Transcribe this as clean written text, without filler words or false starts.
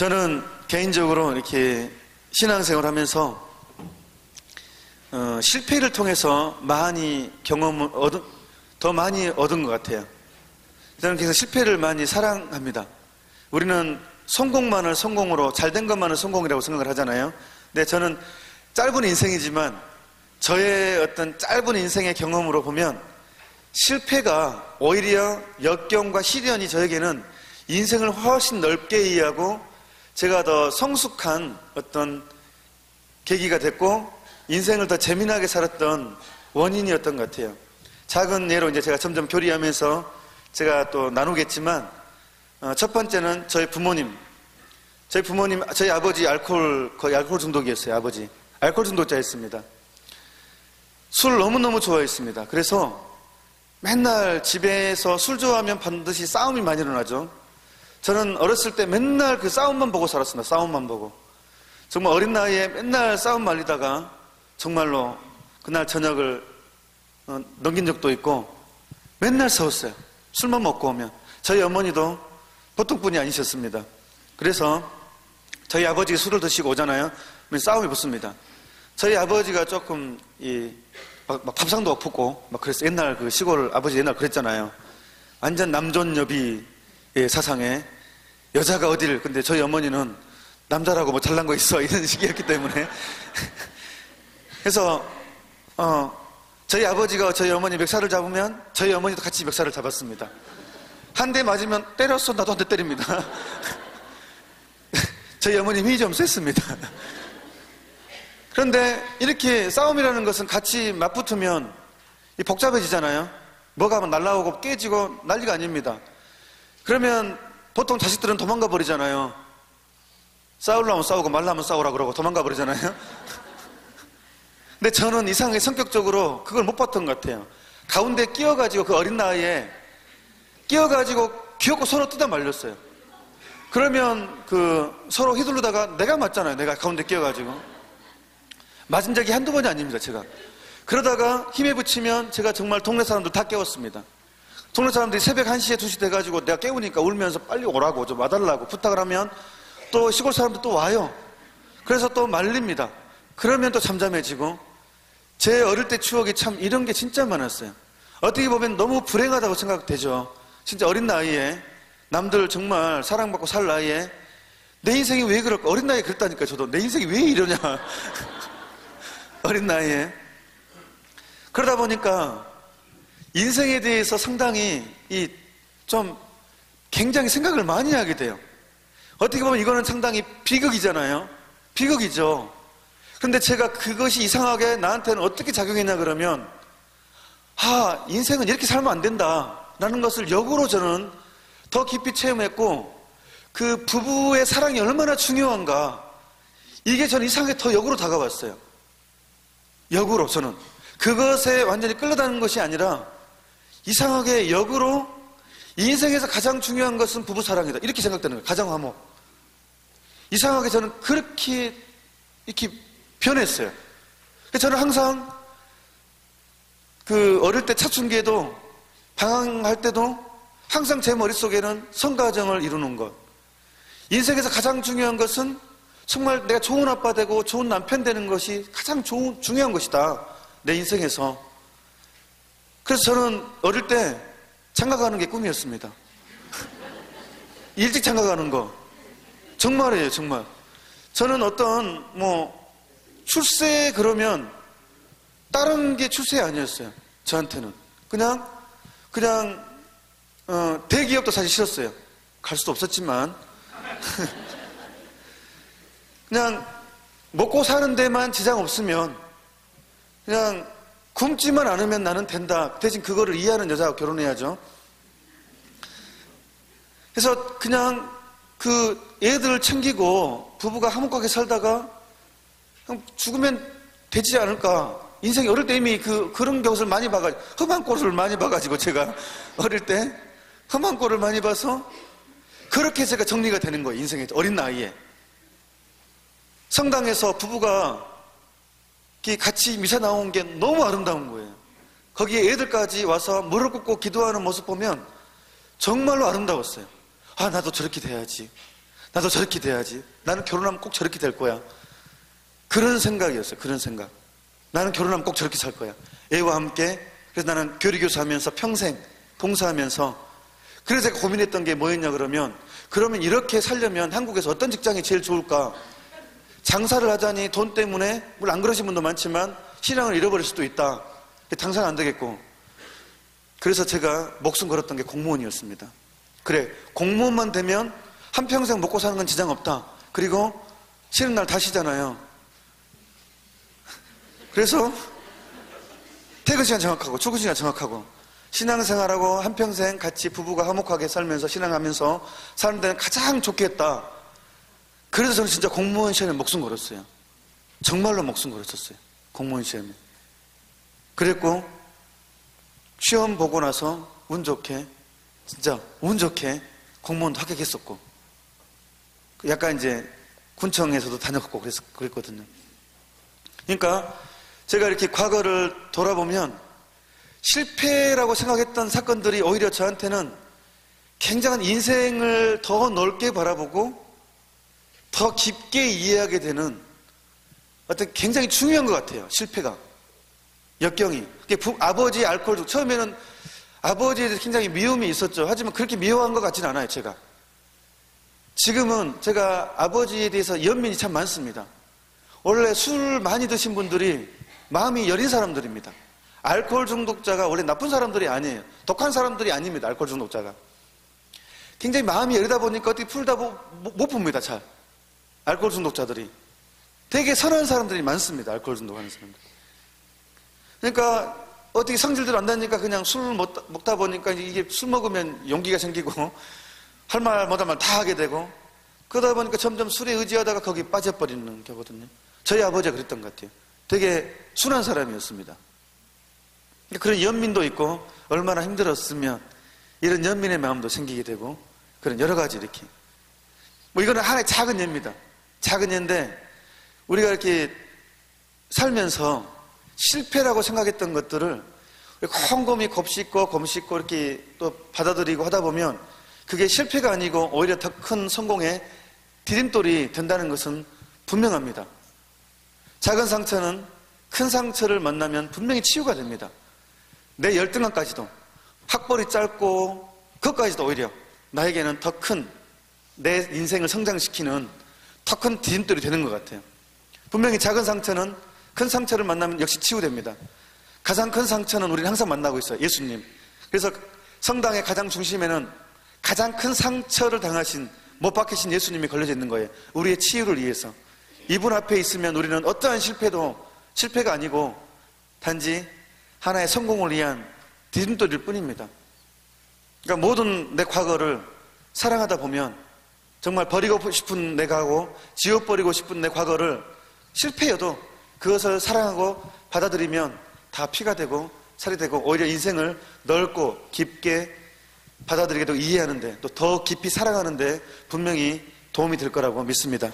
저는 개인적으로 이렇게 신앙생활을 하면서 실패를 통해서 많이 더 많이 얻은 것 같아요. 저는 그래서 실패를 많이 사랑합니다. 우리는 성공만을 성공으로, 잘된 것만을 성공이라고 생각을 하잖아요. 근데 저는 짧은 인생이지만 저의 어떤 짧은 인생의 경험으로 보면 실패가 오히려 역경과 시련이 저에게는 인생을 훨씬 넓게 이해하고 제가 더 성숙한 어떤 계기가 됐고 인생을 더 재미나게 살았던 원인이었던 것 같아요. 작은 예로 이제 제가 점점 교리하면서 제가 또 나누겠지만 첫 번째는 저희 아버지 거의 알코올 중독이었어요. 아버지 알코올 중독자였습니다. 술 너무너무 좋아했습니다. 그래서 맨날 집에서 술 좋아하면 반드시 싸움이 많이 일어나죠. 저는 어렸을 때 맨날 그 싸움만 보고 살았습니다. 싸움만 보고. 정말 어린 나이에 맨날 싸움 말리다가 정말로 그날 저녁을 넘긴 적도 있고 맨날 싸웠어요. 술만 먹고 오면. 저희 어머니도 보통 분이 아니셨습니다. 그래서 저희 아버지가 술을 드시고 오잖아요. 싸움이 붙습니다. 저희 아버지가 조금 막 밥상도 엎고 막 그래서 옛날 그 시골 아버지 옛날 그랬잖아요. 완전 남존여비의 사상에 여자가 어딜, 근데 저희 어머니는 남자라고 뭐 잘난 거 있어 이런 식이었기 때문에 그래서 저희 아버지가 저희 어머니 멱살을 잡으면 저희 어머니도 같이 멱살을 잡았습니다. 한 대 맞으면 때렸어 나도 한 대 때립니다. 저희 어머니 힘이 좀 셌습니다. 그런데 이렇게 싸움이라는 것은 같이 맞붙으면 복잡해지잖아요. 뭐가 하면 날라오고 깨지고 난리가 아닙니다. 그러면 보통 자식들은 도망가 버리잖아요. 싸우려면 싸우고 말라면 싸우라 그러고 도망가 버리잖아요. 근데 저는 이상하게 성격적으로 그걸 못 봤던 것 같아요. 가운데 끼어가지고 그 어린 나이에 끼어가지고 귀엽고 서로 뜯어 말렸어요. 그러면 서로 휘둘르다가 내가 맞잖아요. 내가 가운데 끼어가지고 맞은 적이 한두 번이 아닙니다. 제가 그러다가 힘에 붙이면 제가 정말 동네 사람들 다 깨웠습니다. 동네 사람들이 새벽 1시에 2시 돼가지고 내가 깨우니까 울면서 빨리 오라고 좀 와달라고 부탁을 하면 또 시골 사람들 또 와요. 그래서 또 말립니다. 그러면 또 잠잠해지고 제 어릴 때 추억이 참 이런 게 진짜 많았어요. 어떻게 보면 너무 불행하다고 생각되죠. 진짜 어린 나이에 남들 정말 사랑받고 살 나이에 내 인생이 왜 그럴까? 어린 나이에 그랬다니까. 저도 내 인생이 왜 이러냐. 어린 나이에. 그러다 보니까 인생에 대해서 상당히 좀 굉장히 생각을 많이 하게 돼요. 어떻게 보면 이거는 상당히 비극이잖아요. 비극이죠. 그런데 제가 그것이 이상하게 나한테는 어떻게 작용했냐 그러면 인생은 이렇게 살면 안 된다 라는 것을 역으로 저는 더 깊이 체험했고 그 부부의 사랑이 얼마나 중요한가 이게 저는 이상하게 더 역으로 다가왔어요. 역으로 저는 그것에 완전히 끌려다니는 것이 아니라 이상하게 역으로 인생에서 가장 중요한 것은 부부 사랑이다 이렇게 생각되는 거예요. 가정 화목. 이상하게 저는 그렇게 이렇게 변했어요. 저는 항상 어릴 때 사춘기에도 방황할 때도 항상 제 머릿속에는 성가정을 이루는 것, 인생에서 가장 중요한 것은 정말 내가 좋은 아빠 되고 좋은 남편 되는 것이 가장 중요한 것이다 내 인생에서. 그래서 저는 어릴 때 장가가는 게 꿈이었습니다. 일찍 장가가는 거 정말이에요. 정말 저는 어떤 출세 그러면 다른 게 출세 아니었어요. 저한테는 그냥 대기업도 사실 싫었어요. 갈 수도 없었지만 그냥 먹고 사는 데만 지장 없으면 그냥 굶지만 않으면 나는 된다. 대신 그거를 이해하는 여자와 결혼해야죠. 그래서 그냥 애들을 챙기고 부부가 화목하게 살다가 그냥 죽으면 되지 않을까. 인생이 어릴 때 이미 그런 것을 많이 봐가지고 험한 꼴을 많이 봐가지고 제가 어릴 때 험한 꼴을 많이 봐서 그렇게 제가 정리가 되는 거예요. 인생에 어린 나이에 성당에서 부부가 같이 미사 나온 게 너무 아름다운 거예요. 거기에 애들까지 와서 무릎 꿇고 기도하는 모습 보면 정말로 아름다웠어요. 나도 저렇게 돼야지. 나도 저렇게 돼야지. 나는 결혼하면 꼭 저렇게 될 거야. 그런 생각이었어요. 그런 생각. 나는 결혼하면 꼭 저렇게 살 거야. 애와 함께. 그래서 나는 교리교사 하면서 평생 봉사하면서. 그래서 제가 고민했던 게 뭐였냐 그러면, 그러면 이렇게 살려면 한국에서 어떤 직장이 제일 좋을까? 장사를 하자니 돈 때문에, 물론 안 그러신 분도 많지만 신앙을 잃어버릴 수도 있다. 당사는 안 되겠고. 그래서 제가 목숨 걸었던 게 공무원이었습니다. 그래, 공무원만 되면 한평생 먹고 사는 건 지장 없다. 그리고 쉬는 날 다 쉬잖아요. 그래서 퇴근 시간 정확하고 출근 시간 정확하고 신앙생활하고 한평생 같이 부부가 화목하게 살면서 신앙하면서 사는 데는 가장 좋겠다. 그래서 저는 진짜 공무원 시험에 목숨 걸었어요. 정말로 목숨 걸었었어요. 공무원 시험에. 그랬고 시험 보고 나서 운 좋게, 진짜 운 좋게 공무원도 합격했었고, 약간 이제 군청에서도 다녔고 그랬거든요. 그러니까 제가 이렇게 과거를 돌아보면 실패라고 생각했던 사건들이 오히려 저한테는 굉장한 인생을 더 넓게 바라보고 더 깊게 이해하게 되는 어떤 굉장히 중요한 것 같아요. 실패가. 역경이. 아버지의 알코올 중, 처음에는 아버지에 대해서 굉장히 미움이 있었죠. 하지만 그렇게 미워한 것 같지는 않아요, 제가. 지금은 제가 아버지에 대해서 연민이 참 많습니다. 원래 술 많이 드신 분들이 마음이 여린 사람들입니다. 알코올 중독자가 원래 나쁜 사람들이 아니에요. 독한 사람들이 아닙니다, 알코올 중독자가. 굉장히 마음이 여리다 보니까 어떻게 풀다 못 풉니다, 잘. 알코올 중독자들이. 되게 선한 사람들이 많습니다, 알코올 중독하는 사람들. 그러니까 어떻게 성질대로 안 다니까 그냥 술 먹다 보니까 이게 술 먹으면 용기가 생기고 할 말 못할 말 다 하게 되고, 그러다 보니까 점점 술에 의지하다가 거기 빠져버리는 거거든요. 저희 아버지가 그랬던 것 같아요. 되게 순한 사람이었습니다. 그런 연민도 있고 얼마나 힘들었으면 이런 연민의 마음도 생기게 되고, 그런 여러 가지 이렇게. 뭐 이거는 하나의 작은 예입니다. 작은 예인데 우리가 이렇게 살면서 실패라고 생각했던 것들을 곰곰이 곱씹고 이렇게 또 받아들이고 하다 보면 그게 실패가 아니고 오히려 더 큰 성공의 디딤돌이 된다는 것은 분명합니다. 작은 상처는 큰 상처를 만나면 분명히 치유가 됩니다. 내 열등감까지도, 학벌이 짧고 그것까지도 오히려 나에게는 더 큰, 내 인생을 성장시키는 더 큰 디딤돌이 되는 것 같아요. 분명히 작은 상처는 큰 상처를 만나면 역시 치유됩니다. 가장 큰 상처는 우리는 항상 만나고 있어요. 예수님. 그래서 성당의 가장 중심에는 가장 큰 상처를 당하신, 못 박히신 예수님이 걸려져 있는 거예요. 우리의 치유를 위해서. 이분 앞에 있으면 우리는 어떠한 실패도 실패가 아니고 단지 하나의 성공을 위한 디딤돌일 뿐입니다. 그러니까 모든 내 과거를 사랑하다 보면 정말 버리고 싶은 내 과거, 지워버리고 싶은 내 과거를 실패여도 그것을 사랑하고 받아들이면 다 피가 되고 살이 되고 오히려 인생을 넓고 깊게 받아들이게 되고 이해하는데 또 더 깊이 사랑하는데 분명히 도움이 될 거라고 믿습니다.